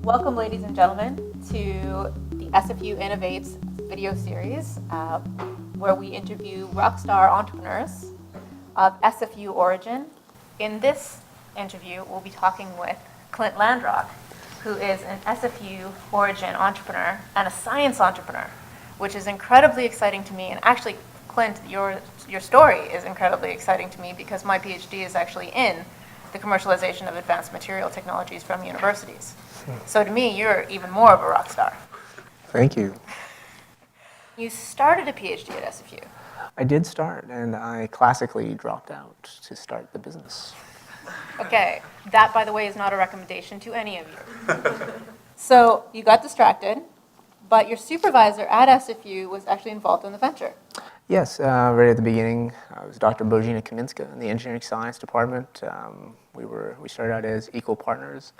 Welcome, ladies and gentlemen, to the SFU Innovate video series, where we interview rockstar entrepreneurs of SFU origin. In this interview, we'll be talking with Clint Landrock, who is an SFU origin entrepreneur and a science entrepreneur, which is incredibly exciting to me. And actually, Clint, your story is incredibly exciting to me because my PhD is actually in the commercialization of advanced material technologies from universities. So to me, you're even more of a rock star. Thank you. You started a PhD at SFU. I did start, and I classically dropped out to start the business. Okay, that, by the way, is not a recommendation to any of you. So you got distracted, but your supervisor at SFU was actually involved in the venture. Yes, right at the beginning, I was Dr. Bojina Kaminska in the engineering science department. We started out as equal partners,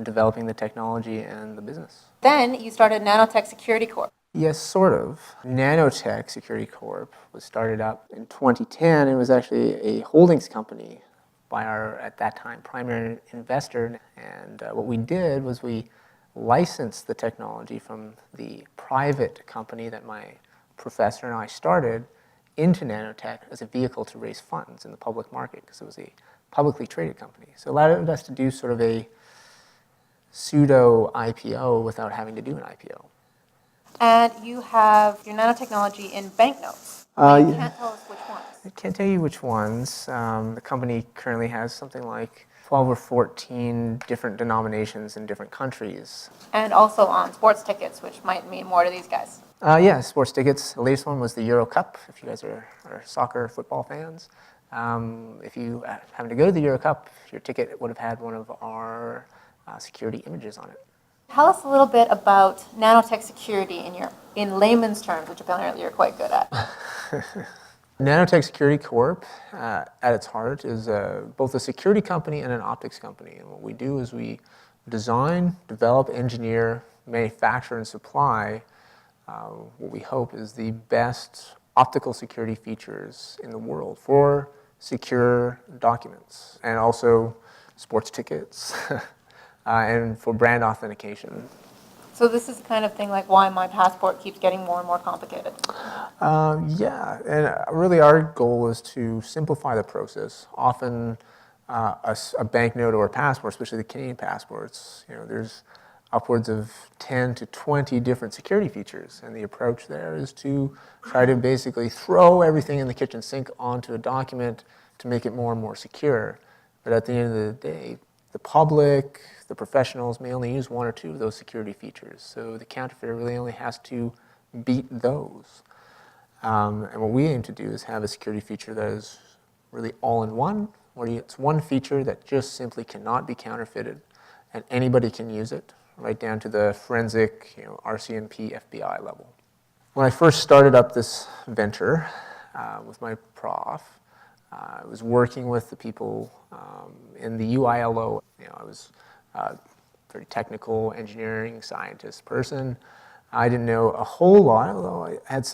developing the technology and the business. Then you started Nanotech Security Corp. Yes, sort of. Nanotech Security Corp was started up in 2010. It was actually a holdings company by our, at that time, primary investor. And what we did was we licensed the technology from the private company that my professor and I started into Nanotech as a vehicle to raise funds in the public market because it was a publicly traded company. So it allowed us to do sort of a pseudo IPO without having to do an IPO. And you have your nanotechnology in banknotes. You can't tell us which ones. I can't tell you which ones. The company currently has something like 12 or 14 different denominations in different countries. And also on sports tickets, which might mean more to these guys. Yeah, sports tickets. The latest one was the Euro Cup, if you guys are soccer, football fans. If you happen to go to the Euro Cup, your ticket would have had one of our security images on it. Tell us a little bit about Nanotech Security in layman's terms, which apparently you're quite good at. Nanotech Security Corp, at its heart, is both a security company and an optics company. And what we do is we design, develop, engineer, manufacture, and supply what we hope is the best optical security features in the world for secure documents and also sports tickets and for brand authentication. So this is the kind of thing like why my passport keeps getting more and more complicated. Yeah, and really our goal is to simplify the process. Often a banknote or a passport, especially the Canadian passports, there's upwards of 10 to 20 different security features. And the approach there is to try to basically throw everything in the kitchen sink onto a document to make it more and more secure. But at the end of the day, the public, the professionals may only use one or two of those security features. So the counterfeiter really only has to beat those. And what we aim to do is have a security feature that is really all-in-one, where it's one feature that just simply cannot be counterfeited, and anybody can use it, right down to the forensic, RCMP, FBI level. When I first started up this venture with my prof, I was working with the people in the UILO. I was a very technical engineering scientist person. I didn't know a whole lot, although I had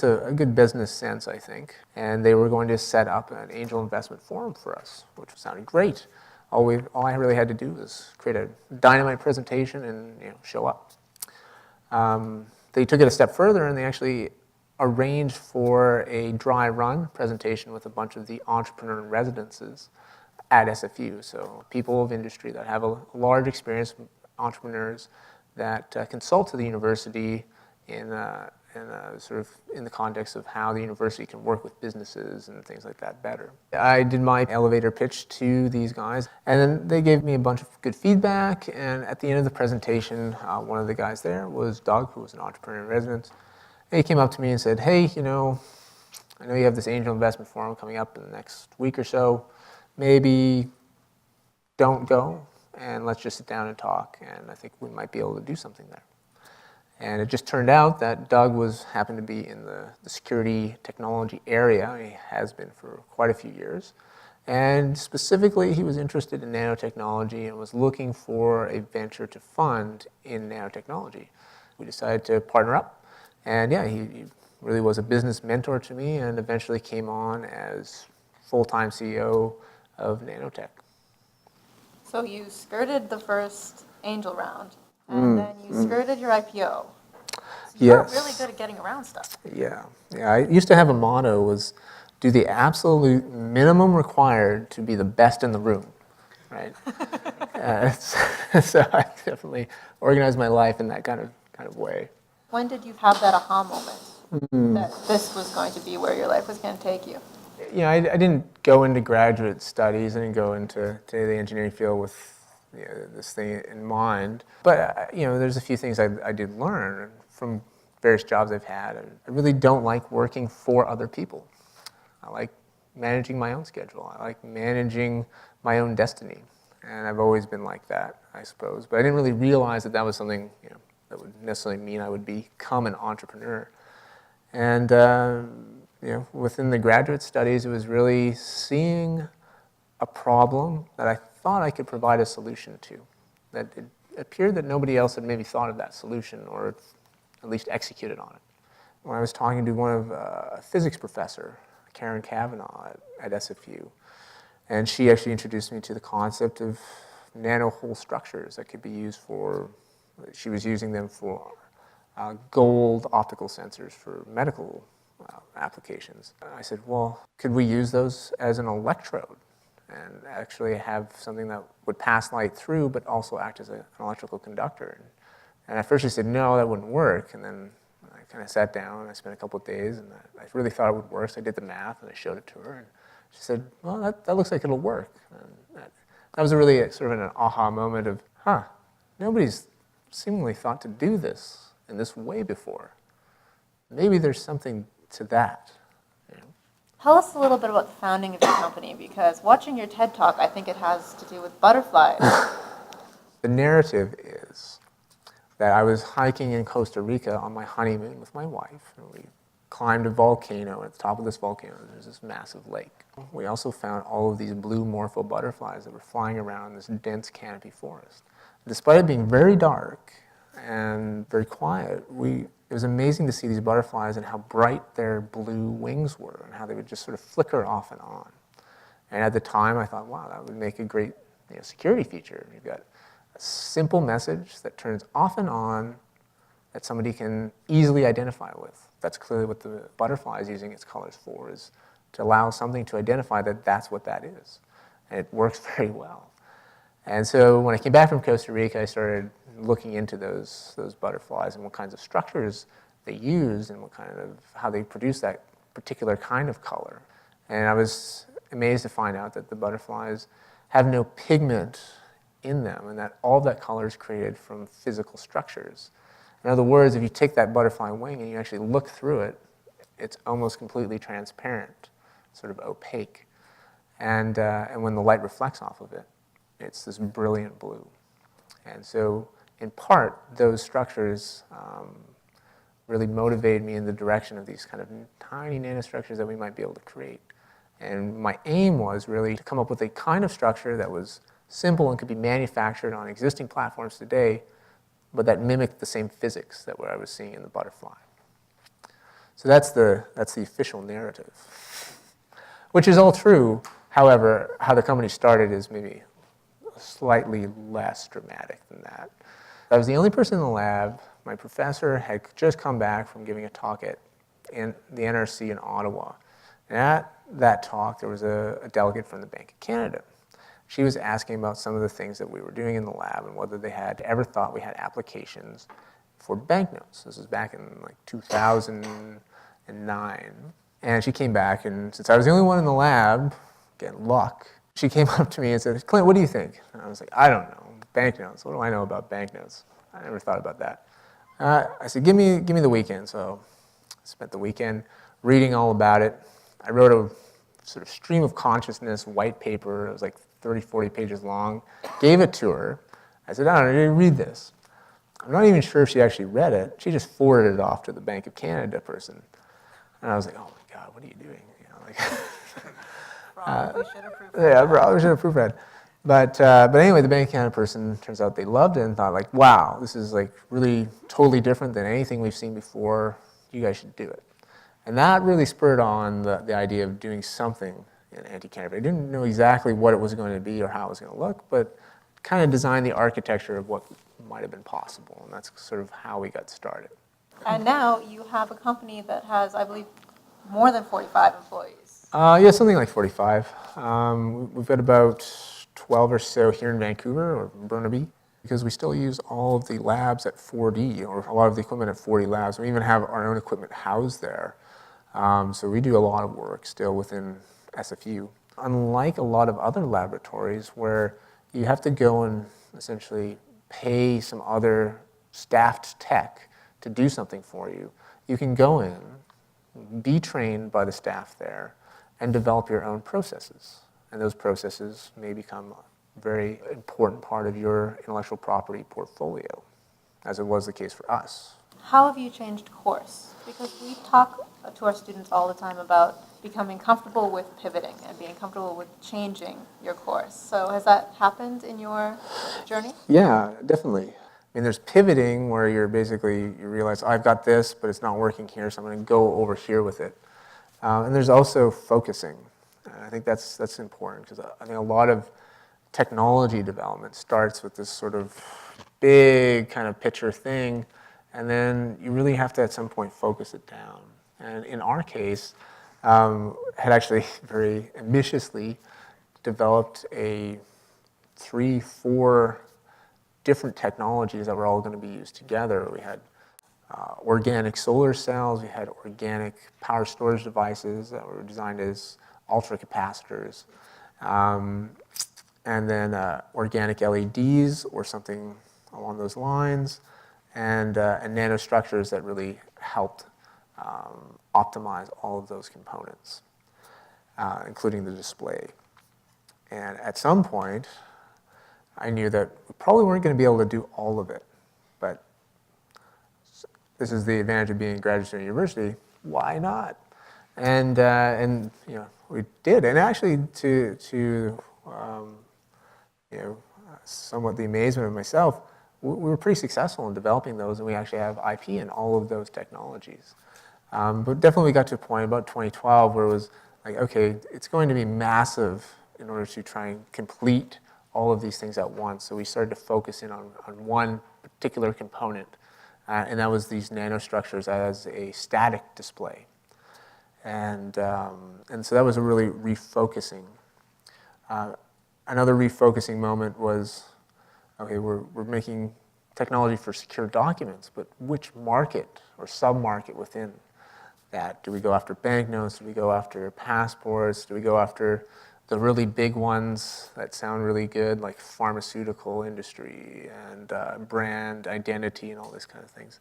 a good business sense, I think. And they were going to set up an angel investment forum for us, which sounded great. All I really had to do was create a dynamite presentation and show up. They took it a step further and they actually arranged for a dry run presentation with a bunch of the entrepreneur residences at SFU. So people of industry that have a large experience, entrepreneurs that consult to the university in the context of how the university can work with businesses and things like that better. I did my elevator pitch to these guys, and then they gave me a bunch of good feedback, and at the end of the presentation, one of the guys there was Doug, who was an entrepreneur in residence. And he came up to me and said, hey, I know you have this angel investment forum coming up in the next week or so. Maybe don't go, and let's just sit down and talk, and I think we might be able to do something there. And it just turned out that Doug happened to be in the security technology area. He has been for quite a few years. And specifically, he was interested in nanotechnology and was looking for a venture to fund in nanotechnology. We decided to partner up. And yeah, he really was a business mentor to me and eventually came on as full-time CEO of Nanotech. So you skirted the first angel round. and then you skirted your IPO. So you're Yes. really good at getting around stuff. Yeah. I used to have a motto was do the absolute minimum required to be the best in the room, right? So I definitely organized my life in that kind of way. When did you have that aha moment that this was going to be where your life was going to take you? I didn't go into graduate studies. I didn't go into the engineering field with this thing in mind. But there's a few things I did learn from various jobs I've had. I really don't like working for other people. I like managing my own schedule. I like managing my own destiny. And I've always been like that, I suppose. But I didn't really realize that was something that would necessarily mean I would become an entrepreneur. And within the graduate studies, it was really seeing a problem that I thought I could provide a solution to. That it appeared that nobody else had maybe thought of that solution or at least executed on it. When I was talking to one of a physics professor, Karen Kavanaugh at SFU, and she actually introduced me to the concept of nano-hole structures that could be used for, she was using them for gold optical sensors for medical applications. I said, well, could we use those as an electrode and actually have something that would pass light through but also act as an electrical conductor? And at first she said, no, that wouldn't work. And then I kind of sat down and I spent a couple of days and I really thought it would work. So I did the math and I showed it to her. And she said, well, that looks like it'll work. And that was really sort of an aha moment of, nobody's seemingly thought to do this in this way before. Maybe there's something to that. Tell us a little bit about the founding of your company, because watching your TED Talk, I think it has to do with butterflies. The narrative is that I was hiking in Costa Rica on my honeymoon with my wife, and we climbed a volcano. At the top of this volcano, there's this massive lake. We also found all of these blue morpho butterflies that were flying around this dense canopy forest. Despite it being very dark and very quiet, it was amazing to see these butterflies and how bright their blue wings were and how they would just sort of flicker off and on. And at the time, I thought, wow, that would make a great security feature. You've got a simple message that turns off and on that somebody can easily identify with. That's clearly what the butterfly is using its colors for, is to allow something to identify that that's what that is. And it works very well. And so when I came back from Costa Rica, I started looking into those butterflies and what kinds of structures they use and how they produce that particular kind of color. And I was amazed to find out that the butterflies have no pigment in them and that all of that color is created from physical structures. In other words, if you take that butterfly wing and you actually look through it, it's almost completely transparent, sort of opaque. And when the light reflects off of it, it's this brilliant blue. And so, in part, those structures really motivated me in the direction of these kind of tiny nanostructures that we might be able to create. And my aim was really to come up with a kind of structure that was simple and could be manufactured on existing platforms today, but that mimicked the same physics that what I was seeing in the butterfly. So that's the official narrative, which is all true. However, how the company started is maybe slightly less dramatic than that. I was the only person in the lab. My professor had just come back from giving a talk at the NRC in Ottawa. And at that talk, there was a delegate from the Bank of Canada. She was asking about some of the things that we were doing in the lab and whether they had ever thought we had applications for banknotes. This was back in like 2009. And she came back, and since I was the only one in the lab, again, luck, she came up to me and said, Clint, what do you think? And I was like, I don't know. Banknotes. What do I know about banknotes? I never thought about that. I said, give me the weekend. So I spent the weekend reading all about it. I wrote a sort of stream of consciousness white paper. It was like 30, 40 pages long. Gave it to her. I said, I don't know, read this. I'm not even sure if she actually read it. She just forwarded it off to the Bank of Canada person. And I was like, oh my God, what are you doing? Probably should have proofread. Yeah, I probably should have proofread. But anyway, the Bank of Canada person, turns out they loved it and thought like, wow, this is like really totally different than anything we've seen before. You guys should do it. And that really spurred on the idea of doing something in anti-counterfeit. I didn't know exactly what it was going to be or how it was going to look, but kind of design the architecture of what might have been possible, and that's sort of how we got started. And now you have a company that has, I believe, more than 45 employees. Yeah, something like 45. We've got about 12 or so here in Vancouver or Burnaby, because we still use all of the labs at 4D, or a lot of the equipment at 4D labs. We even have our own equipment housed there. So we do a lot of work still within SFU. Unlike a lot of other laboratories where you have to go and essentially pay some other staffed tech to do something for you, you can go in, be trained by the staff there, and develop your own processes. And those processes may become a very important part of your intellectual property portfolio, as it was the case for us. How have you changed course? Because we talk to our students all the time about becoming comfortable with pivoting and being comfortable with changing your course. So has that happened in your journey? Yeah, definitely. I mean, there's pivoting where you realize, I've got this, but it's not working here, so I'm going to go over here with it. And there's also focusing. And I think that's important, because I think a lot of technology development starts with this sort of big kind of picture thing, and then you really have to at some point focus it down. And in our case, had actually very ambitiously developed 3-4 different technologies that were all going to be used together. We had organic solar cells, we had organic power storage devices that were designed as ultracapacitors, and then organic LEDs or something along those lines, and nanostructures that really helped optimize all of those components, including the display. And at some point, I knew that we probably weren't going to be able to do all of it, but this is the advantage of being a graduate student at university. Why not? And we did. And actually, to somewhat the amazement of myself, we were pretty successful in developing those, and we actually have IP in all of those technologies. But definitely, we got to a point about 2012 where it was like, okay, it's going to be massive in order to try and complete all of these things at once. So we started to focus in on one particular component, and that was these nanostructures as a static display. And so that was a really refocusing. Another refocusing moment was, okay, we're making technology for secure documents, but which market or sub-market within that? Do we go after banknotes? Do we go after passports? Do we go after the really big ones that sound really good, like pharmaceutical industry and brand identity and all these kind of things?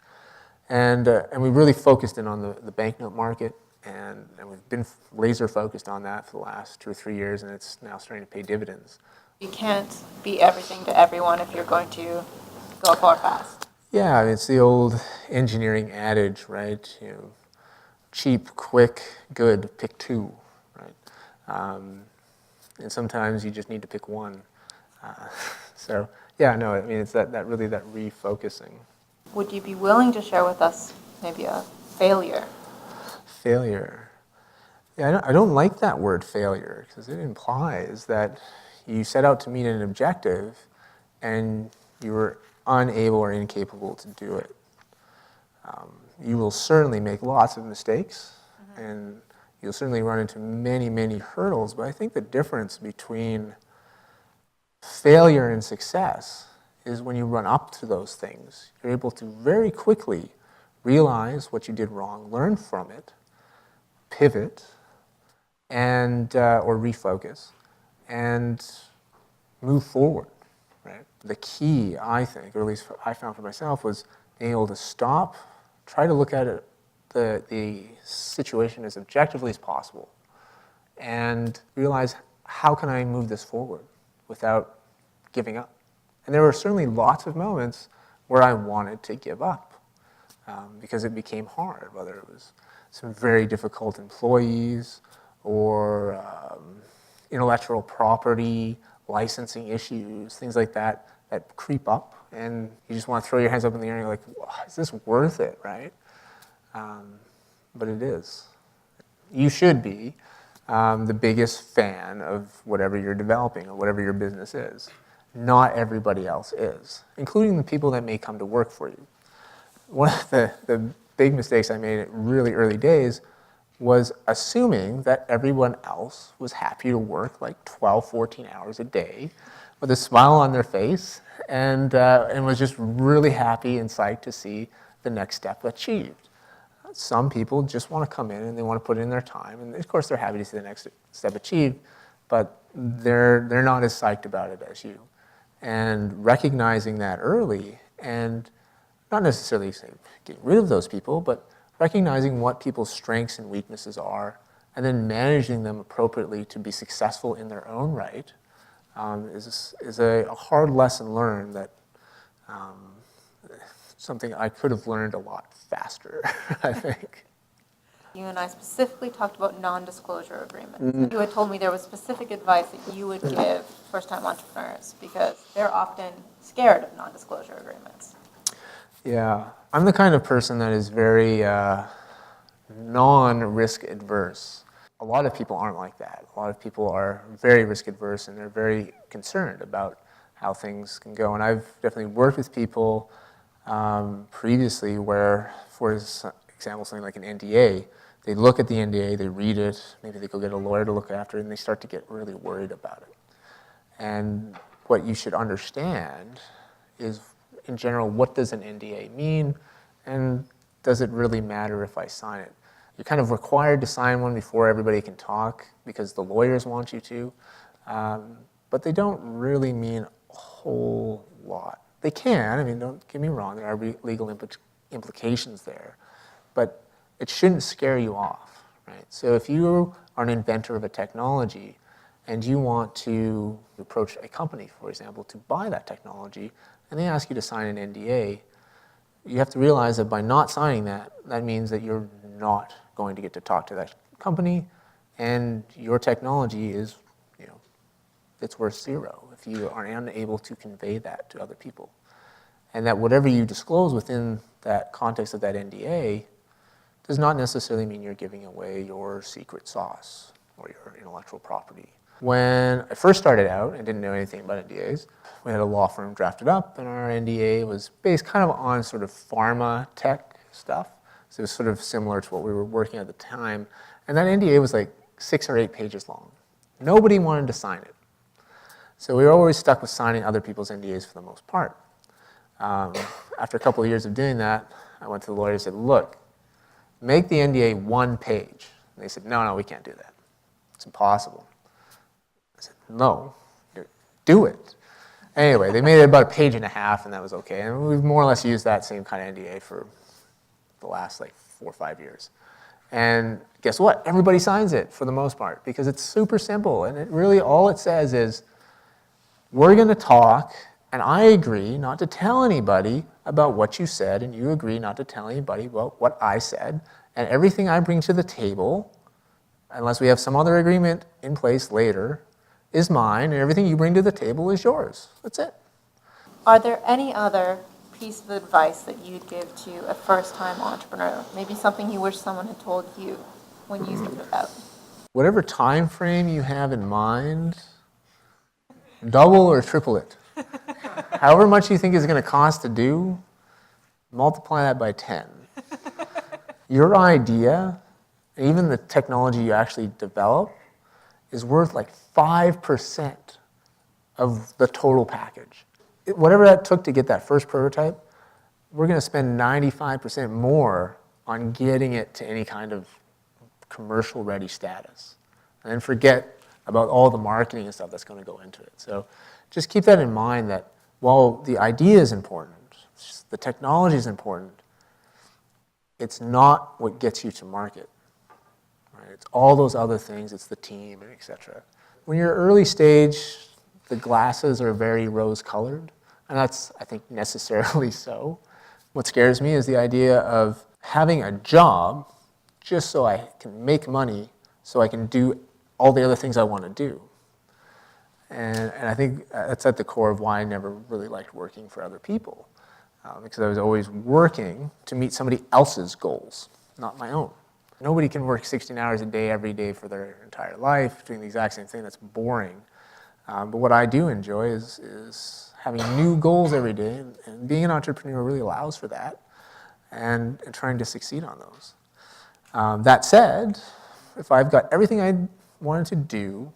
And we really focused in on the banknote market, and we've been laser focused on that for the last 2 or 3 years, and it's now starting to pay dividends. You can't be everything to everyone if you're going to go far fast. Yeah, I mean, it's the old engineering adage, right? Cheap, quick, good, pick two, right? And sometimes you just need to pick one. So yeah, no, I mean, it's that refocusing. Would you be willing to share with us maybe a failure? Failure. Yeah, I don't like that word failure, because it implies that you set out to meet an objective and you were unable or incapable to do it. You will certainly make lots of mistakes, and you'll certainly run into many, many hurdles, but I think the difference between failure and success is when you run up to those things, you're able to very quickly realize what you did wrong, learn from it, pivot, and or refocus, and move forward. Right? The key, I think, or at least I found for myself, was being able to stop, try to look at it, the situation as objectively as possible, and realize, how can I move this forward without giving up? And there were certainly lots of moments where I wanted to give up because it became hard, whether it was some very difficult employees or intellectual property, licensing issues, things like that creep up, and you just want to throw your hands up in the air and you're like, is this worth it, right? But it is. You should be the biggest fan of whatever you're developing or whatever your business is. not everybody else is, including the people that may come to work for you. One of the big mistakes I made in really early days was assuming that everyone else was happy to work like 12, 14 hours a day with a smile on their face and was just really happy and psyched to see the next step achieved. Some people just want to come in and they want to put in their time, and of course they're happy to see the next step achieved, but they're not as psyched about it as you. And recognizing that early, and not necessarily getting rid of those people, but recognizing what people's strengths and weaknesses are, and then managing them appropriately to be successful in their own right, is a hard lesson learned that something I could have learned a lot faster, I think. You and I specifically talked about non-disclosure agreements. You had told me there was specific advice that you would give first-time entrepreneurs because they're often scared of non-disclosure agreements. Yeah, I'm the kind of person that is very non-risk adverse. A lot of people aren't like that. A lot of people are very risk adverse and they're very concerned about how things can go. And I've definitely worked with people previously where, for example, something like an NDA, they look at the NDA, they read it, maybe they go get a lawyer to look after it, and they start to get really worried about it. And what you should understand is, in general, what does an NDA mean, and does it really matter if I sign it? You're kind of required to sign one before everybody can talk because the lawyers want you to, but they don't really mean a whole lot. They can, I mean, don't get me wrong, there are legal implications there, but it shouldn't scare you off, right? So if you are an inventor of a technology and you want to approach a company, for example, to buy that technology, and they ask you to sign an NDA, you have to realize that by not signing that, that means that you're not going to get to talk to that company, and your technology is, it's worth zero if you are unable to convey that to other people. And that whatever you disclose within that context of that NDA does not necessarily mean you're giving away your secret sauce or your intellectual property. When I first started out and didn't know anything about NDAs, we had a law firm drafted up, and our NDA was based kind of on sort of pharma tech stuff. So it was sort of similar to what we were working at the time. And that NDA was like 6 or 8 pages long. Nobody wanted to sign it. So we were always stuck with signing other people's NDAs for the most part. After a couple of years of doing that, I went to the lawyer and said, look, make the NDA 1 page. And they said, no, we can't do that. It's impossible. I said, no, do it. Anyway, they made it about 1.5 pages, and that was okay. And we've more or less used that same kind of NDA for the last 4 or 5 years. And guess what? Everybody signs it for the most part because it's super simple. And it really, all it says is, we're going to talk, and I agree not to tell anybody about what you said, and you agree not to tell anybody about what I said. And everything I bring to the table, unless we have some other agreement in place later, is mine, and everything you bring to the table is yours. That's it. Are there any other piece of advice that you'd give to a first-time entrepreneur? Maybe something you wish someone had told you when you started out? Whatever time frame you have in mind, double or triple it. However much you think is going to cost to do, multiply that by 10. Your idea, even the technology you actually develop, is worth like 5% of the total package. Whatever that took to get that first prototype, we're going to spend 95% more on getting it to any kind of commercial ready status. And then forget about all the marketing and stuff that's going to go into it. So just keep that in mind that while the idea is important, the technology is important, it's not what gets you to market. Right? It's all those other things, it's the team, and et cetera. When you're early stage, the glasses are very rose-colored, and that's, I think, necessarily so. What scares me is the idea of having a job just so I can make money, so I can do all the other things I want to do. And I think that's at the core of why I never really liked working for other people, because I was always working to meet somebody else's goals, not my own. Nobody can work 16 hours a day every day for their entire life doing the exact same thing. That's boring. But what I do enjoy is having new goals every day, and being an entrepreneur really allows for that, and trying to succeed on those. That said, if I've got everything I wanted to do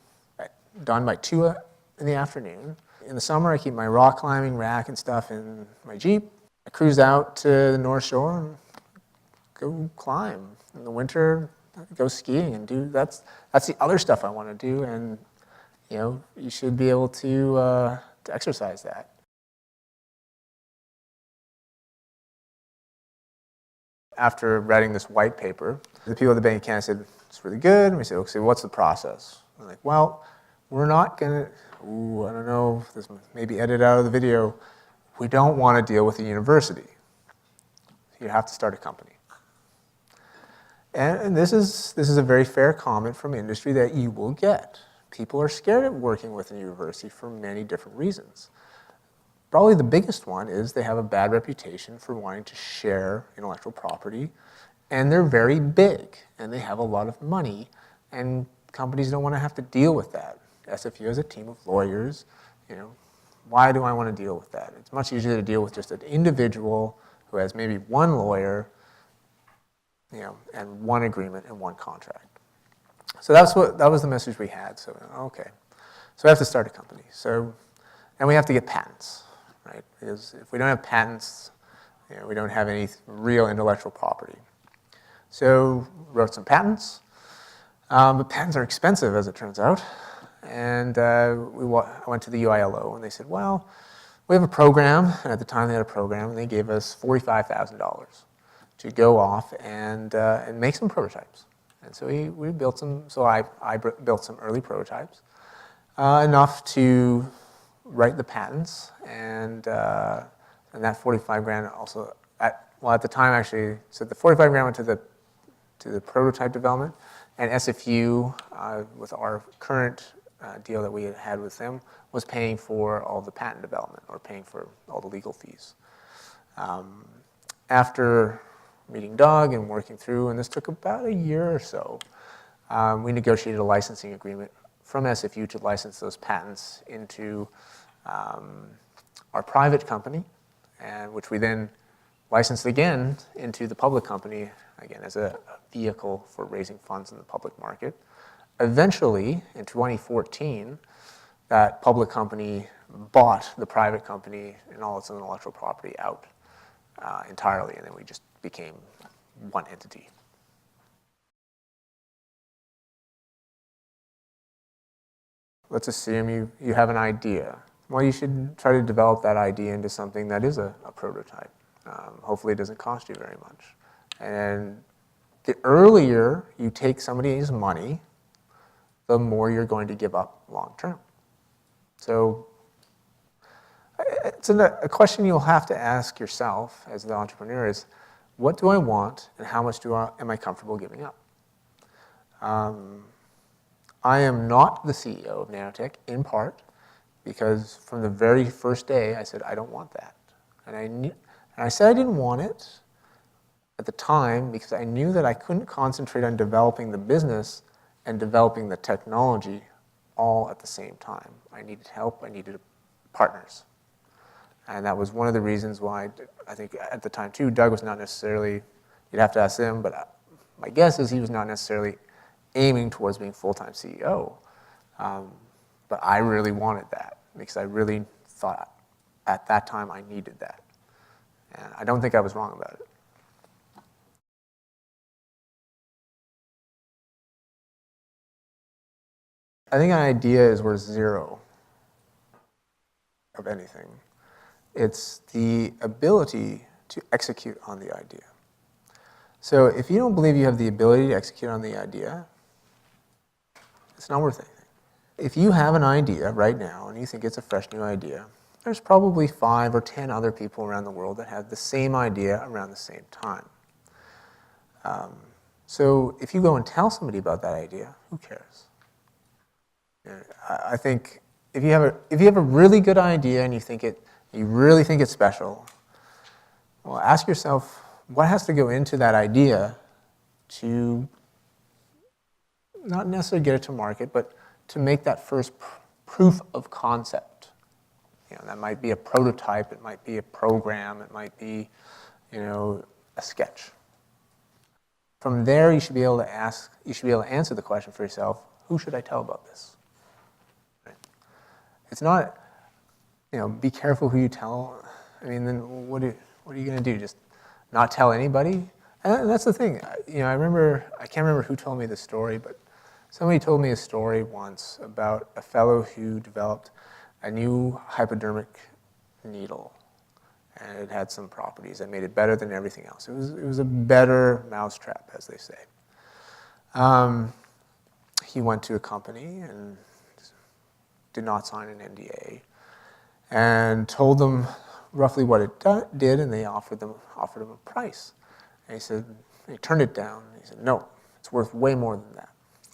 done by 2 in the afternoon, in the summer I keep my rock climbing rack and stuff in my Jeep. I cruise out to the North Shore and go climb. In the winter, go skiing and that's the other stuff I want to do, and you should be able to exercise that. After writing this white paper, the people at the Bank of Canada said, it's really good. And we said, okay, what's the process? And they're like, well, we're not going to, I don't know, this may be edited out of the video. We don't want to deal with the university. You have to start a company. And this is a very fair comment from industry that you will get. People are scared of working with a university for many different reasons. Probably the biggest one is they have a bad reputation for wanting to share intellectual property, and they're very big, and they have a lot of money, and companies don't want to have to deal with that. SFU has a team of lawyers. Why do I want to deal with that? It's much easier to deal with just an individual who has maybe one lawyer, and one agreement and one contract. So that was the message we had. So okay, so we have to start a company. And we have to get patents. Right? Because if we don't have patents, we don't have any real intellectual property. So wrote some patents, but patents are expensive, as it turns out. And I went to the UILO, and they said, well, we have a program. And at the time, they had a program, and they gave us $45,000 to go off and make some prototypes. And so we built some. So I built some early prototypes, enough to write the patents, and that 45 grand also at the time actually. So the 45 grand went to the prototype development, and SFU with our current deal that we had with them was paying for all the patent development, or paying for all the legal fees. After meeting Doug and working through, and this took about a year or so, we negotiated a licensing agreement from SFU to license those patents into our private company, and which we then licensed again into the public company, again as a vehicle for raising funds in the public market. Eventually, in 2014, that public company bought the private company and all its intellectual property out entirely, and then we just became one entity. Let's assume you have an idea. Well, you should try to develop that idea into something that is a prototype. Hopefully it doesn't cost you very much. And the earlier you take somebody's money, the more you're going to give up long term. So it's a question you'll have to ask yourself as the entrepreneur is, what do I want and how much am I comfortable giving up? I am not the CEO of Nanotech, in part because from the very first day I said, I don't want that. And I said I didn't want it at the time because I knew that I couldn't concentrate on developing the business and developing the technology all at the same time. I needed help, I needed partners. And that was one of the reasons why I think at the time too, Doug was not necessarily, you'd have to ask him, but my guess is he was not necessarily aiming towards being full-time CEO. But I really wanted that because I really thought at that time I needed that. And I don't think I was wrong about it. I think an idea is worth zero of anything. It's the ability to execute on the idea. So if you don't believe you have the ability to execute on the idea, it's not worth anything. If you have an idea right now and you think it's a fresh new idea, there's probably 5 or 10 other people around the world that have the same idea around the same time. So if you go and tell somebody about that idea, who cares? I think if you have a really good idea and you really think it's special, well, ask yourself what has to go into that idea to not necessarily get it to market, but to make that first proof of concept. That might be a prototype, it might be a program, it might be, a sketch. From there, you should be able to answer the question for yourself, who should I tell about this? Right? It's not, be careful who you tell. I mean, then what are you going to do? Just not tell anybody? And that's the thing. I can't remember who told me this story, but somebody told me a story once about a fellow who developed a new hypodermic needle, and it had some properties that made it better than everything else. It was a better mousetrap, as they say. He went to a company and did not sign an NDA, and told them roughly what it did, and they offered him a price. And he turned it down. He said, no, it's worth way more than that.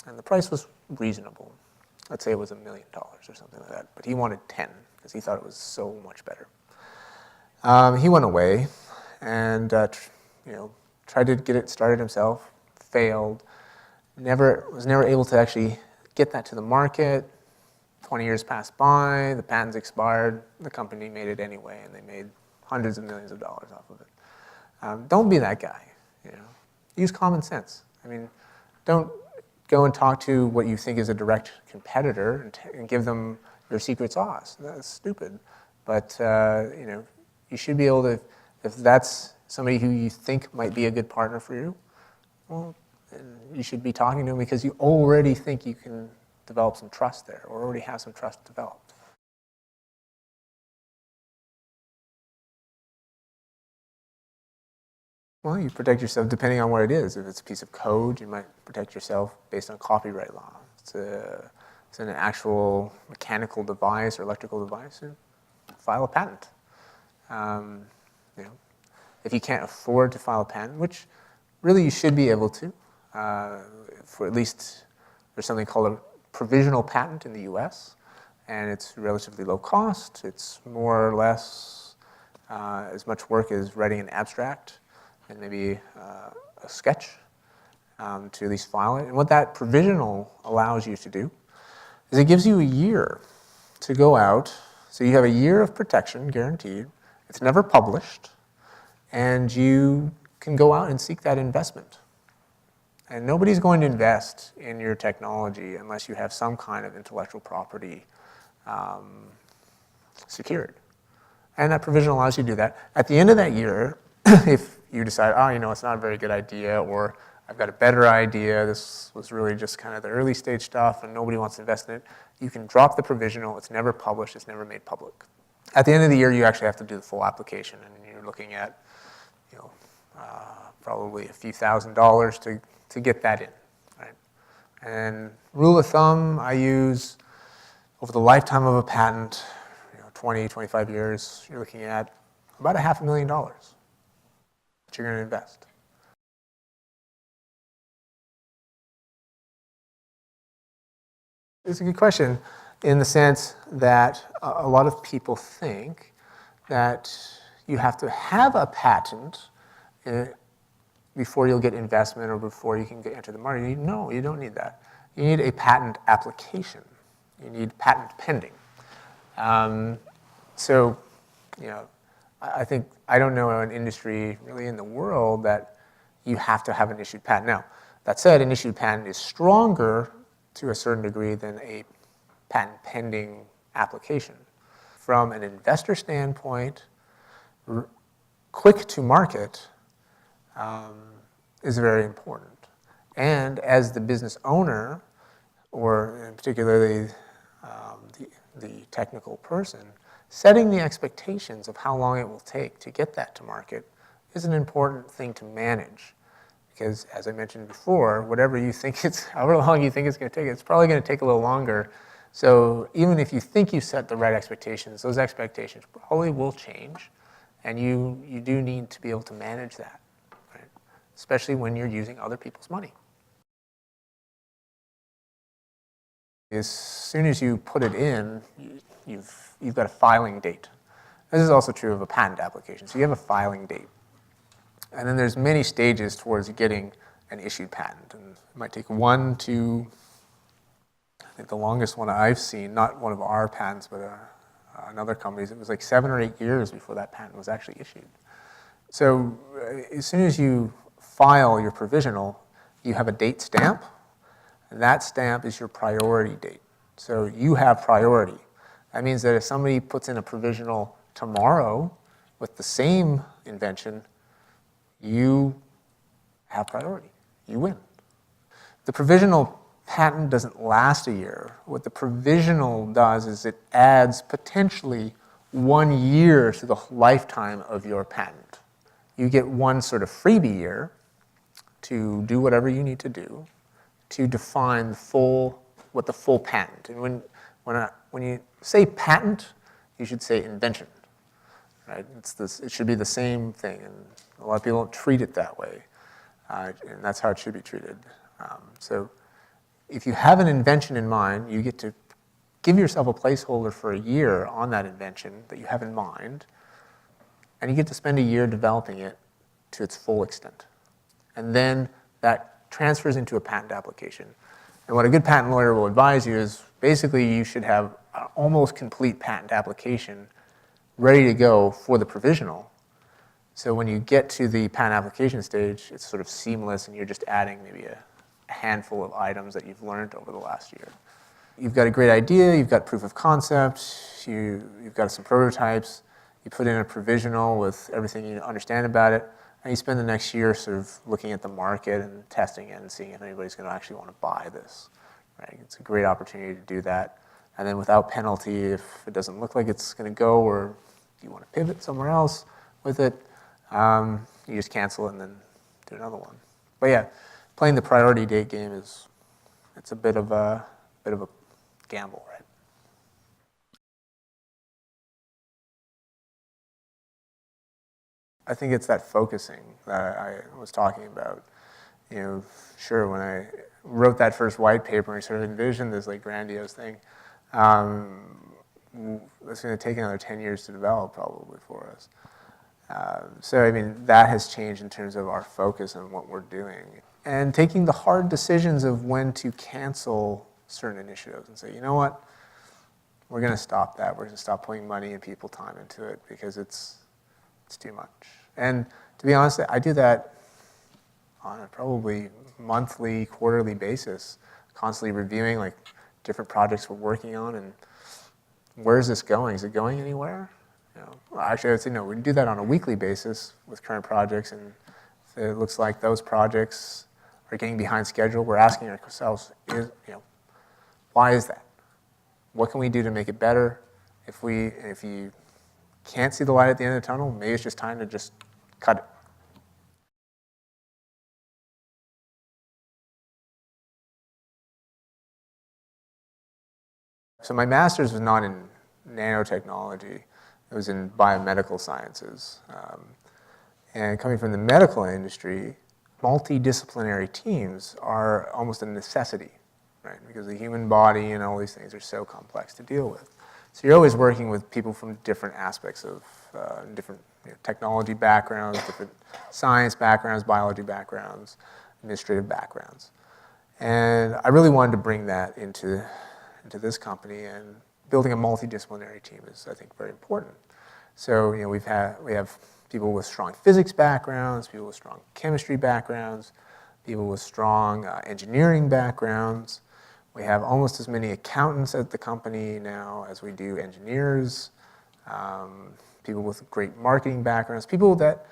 And the price was reasonable. Let's say it was $1 million or something like that. But he wanted 10 because he thought it was so much better. He went away and tried to get it started himself, failed, was never able to actually get that to the market. 20 years passed by, the patents expired, the company made it anyway, and they made hundreds of millions of dollars off of it. Don't be that guy. Use common sense. I mean, don't go and talk to what you think is a direct competitor and give them your secret sauce. That's stupid. But you should be able to, if that's somebody who you think might be a good partner for you, well, you should be talking to them because you already think you can develop some trust there, or already have some trust developed. Well, you protect yourself depending on what it is. If it's a piece of code, you might protect yourself based on copyright law. If it's an actual mechanical device or electrical device, file a patent. If you can't afford to file a patent, which really you should be able to, for at least there's something called a Provisional Patent in the US, and it's relatively low cost. It's more or less as much work as writing an abstract and maybe a sketch to at least file it. And what that provisional allows you to do is it gives you a year to go out. So you have a year of protection guaranteed. It's never published, and you can go out and seek that investment. And nobody's going to invest in your technology unless you have some kind of intellectual property secured. And that provision allows you to do that. At the end of that year, if you decide, it's not a very good idea, or I've got a better idea, this was really just kind of the early stage stuff and nobody wants to invest in it, you can drop the provisional. It's never published, it's never made public. At the end of the year, you actually have to do the full application, and you're looking at probably a few $1,000s to get that in. Right? And rule of thumb, I use over the lifetime of a patent, 20, 25 years, you're looking at about $500,000 that you're going to invest. It's a good question in the sense that a lot of people think that you have to have a patent before you'll get investment or before you can enter the market. No, you don't need that. You need a patent application. You need patent pending. I don't know an industry really in the world that you have to have an issued patent. Now, that said, an issued patent is stronger to a certain degree than a patent pending application. From an investor standpoint, quick to market is very important. And as the business owner, or particularly the technical person, setting the expectations of how long it will take to get that to market is an important thing to manage. Because as I mentioned before, however long you think it's going to take, it's probably going to take a little longer. So even if you think you set the right expectations, those expectations probably will change. And you do need to be able to manage that, right? Especially when you're using other people's money. As soon as you put it in, you've got a filing date. This is also true of a patent application. So you have a filing date. And then there's many stages towards getting an issued patent. And it might take 1 to think the longest one I've seen, not one of our patents, but another company's, it was like 7 or 8 years before that patent was actually issued. So as soon as you file your provisional, you have a date stamp, and that stamp is your priority date. So you have priority. That means that if somebody puts in a provisional tomorrow with the same invention, you have priority. You win. The provisional patent doesn't last a year. What the provisional does is it adds potentially 1 year to the lifetime of your patent. You get one sort of freebie year to do whatever you need to do to define what the full patent. And when you say patent, you should say invention, right? It should be the same thing, and a lot of people don't treat it that way, and that's how it should be treated. So if you have an invention in mind, you get to give yourself a placeholder for a year on that invention that you have in mind, and you get to spend a year developing it to its full extent. And then that transfers into a patent application. And what a good patent lawyer will advise you is basically you should have an almost complete patent application ready to go for the provisional. So when you get to the patent application stage, it's sort of seamless and you're just adding maybe a handful of items that you've learned over the last year. You've got a great idea, you've got proof of concept, you've got some prototypes, you put in a provisional with everything you understand about it, and you spend the next year sort of looking at the market and testing it and seeing if anybody's going to actually want to buy this. Right? It's a great opportunity to do that. And then without penalty, if it doesn't look like it's going to go or you want to pivot somewhere else with it, you just cancel it and then do another one. But yeah, playing the priority date game it's a bit of a gamble, right? I think it's that focusing that I was talking about. Sure, when I wrote that first white paper, I sort of envisioned this like grandiose thing. It's going to take another 10 years to develop probably for us. So I mean, that has changed in terms of our focus on what we're doing. And taking the hard decisions of when to cancel certain initiatives and say, you know what, we're going to stop that. We're going to stop putting money and people time into it because it's too much. And to be honest, I do that on a probably monthly, quarterly basis, constantly reviewing like different projects we're working on and where is this going? Is it going anywhere? Well, actually, I would say no. We do that on a weekly basis with current projects, and if it looks like those projects are getting behind schedule, we're asking ourselves, why is that? What can we do to make it better? If you can't see the light at the end of the tunnel, maybe it's just time to just cut it. So my master's was not in nanotechnology. It was in biomedical sciences. And coming from the medical industry, multidisciplinary teams are almost a necessity, right? Because the human body and all these things are so complex to deal with. So you're always working with people from different aspects of different technology backgrounds, different science backgrounds, biology backgrounds, administrative backgrounds. And I really wanted to bring that into this company, and building a multidisciplinary team is, I think, very important. So we have people with strong physics backgrounds, people with strong chemistry backgrounds, people with strong engineering backgrounds. We have almost as many accountants at the company now as we do engineers, people with great marketing backgrounds, people that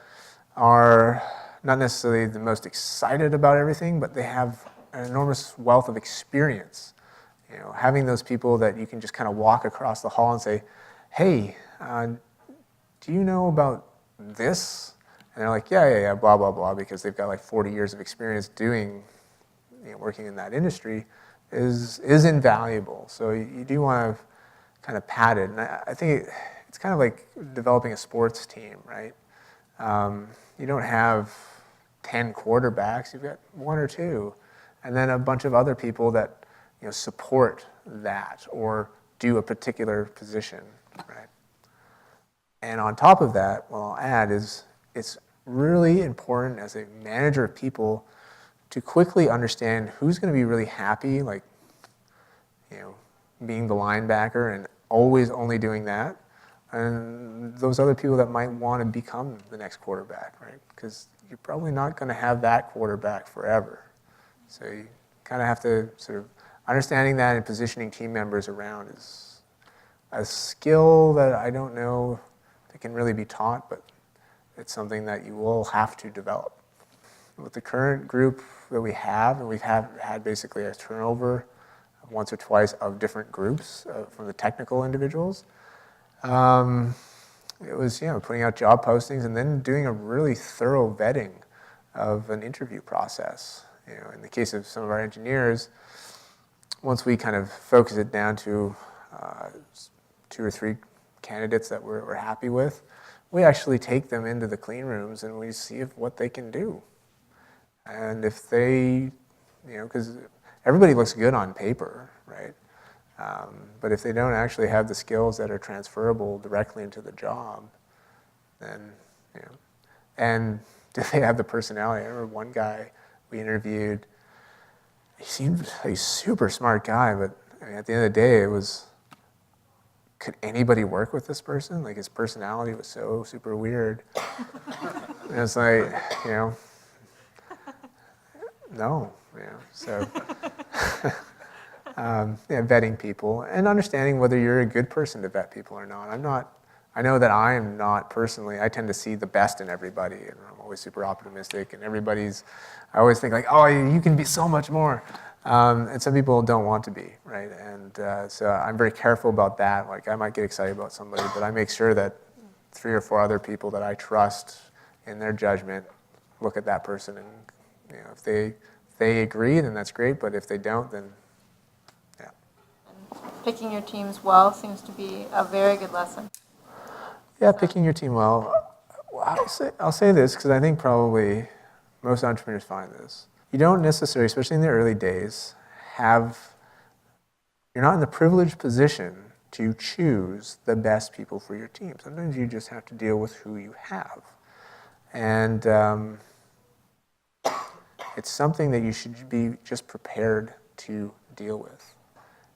are not necessarily the most excited about everything, but they have an enormous wealth of experience. Having those people that you can just kind of walk across the hall and say, hey, do you know about this? And they're like, yeah, blah, blah, blah, because they've got like 40 years of experience working in that industry is invaluable. So you do want to kind of pad it. And I think it's kind of like developing a sports team, right? You don't have 10 quarterbacks, you've got 1 or 2, and then a bunch of other people that support that or do a particular position, right? And on top of that, what I'll add is it's really important as a manager of people to quickly understand who's going to be really happy, like, being the linebacker and always only doing that, and those other people that might want to become the next quarterback, right? Because you're probably not going to have that quarterback forever. So you kind of have to sort of understanding that and positioning team members around is a skill that I don't know that can really be taught, but it's something that you will have to develop. With the current group that we have, and we've had basically a turnover once or twice of different groups from the technical individuals. It was putting out job postings and then doing a really thorough vetting of an interview process. In the case of some of our engineers, once we kind of focus it down to 2 or 3 candidates that we're happy with, we actually take them into the clean rooms and we see what they can do. And if they, because everybody looks good on paper, right? But if they don't actually have the skills that are transferable directly into the job, then, and do they have the personality? I remember one guy we interviewed, he seemed like a super smart guy, but at the end of the day, it was, could anybody work with this person? Like his personality was so super weird. And it's like, no, so vetting people and understanding whether you're a good person to vet people or not. I know that I am not personally, I tend to see the best in everybody, and I'm always super optimistic, and I always think like, oh, you can be so much more. And some people don't want to be, right? And so I'm very careful about that. Like I might get excited about somebody, but I make sure that 3 or 4 other people that I trust in their judgment look at that person, and if they agree, then that's great. But if they don't, then yeah. Picking your teams well seems to be a very good lesson. Yeah, picking your team well. I'll say this because I think probably most entrepreneurs find this. You don't necessarily, especially in the early days, you're not in the privileged position to choose the best people for your team. Sometimes you just have to deal with who you have. And it's something that you should be just prepared to deal with.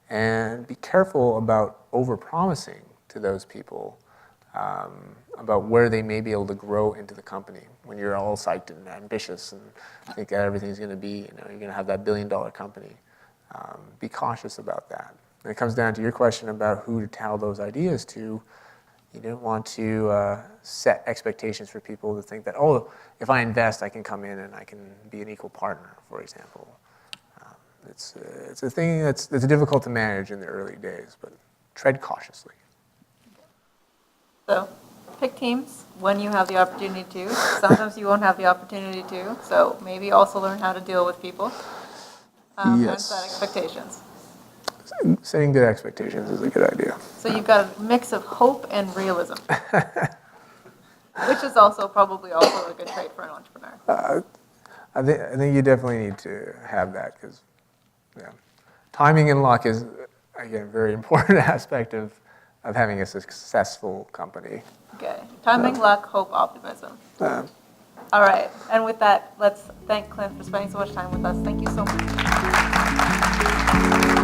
And be careful about over-promising to those people about where they may be able to grow into the company when you're all psyched and ambitious and think that everything's going to be, you're going to have that $1 billion company. Be cautious about that. When it comes down to your question about who to tell those ideas to, you don't want to set expectations for people to think that, oh, if I invest, I can come in and I can be an equal partner, for example. It's a thing that's difficult to manage in the early days, but tread cautiously. So pick teams when you have the opportunity to. Sometimes you won't have the opportunity to, so maybe also learn how to deal with people and set expectations. Setting good expectations is a good idea. So you've got a mix of hope and realism, which is also probably also a good trait for an entrepreneur. I think you definitely need to have that because timing and luck is, again, a very important aspect of having a successful company. Okay. Timing, luck, hope, optimism. All right. And with that, let's thank Clint for spending so much time with us. Thank you so much.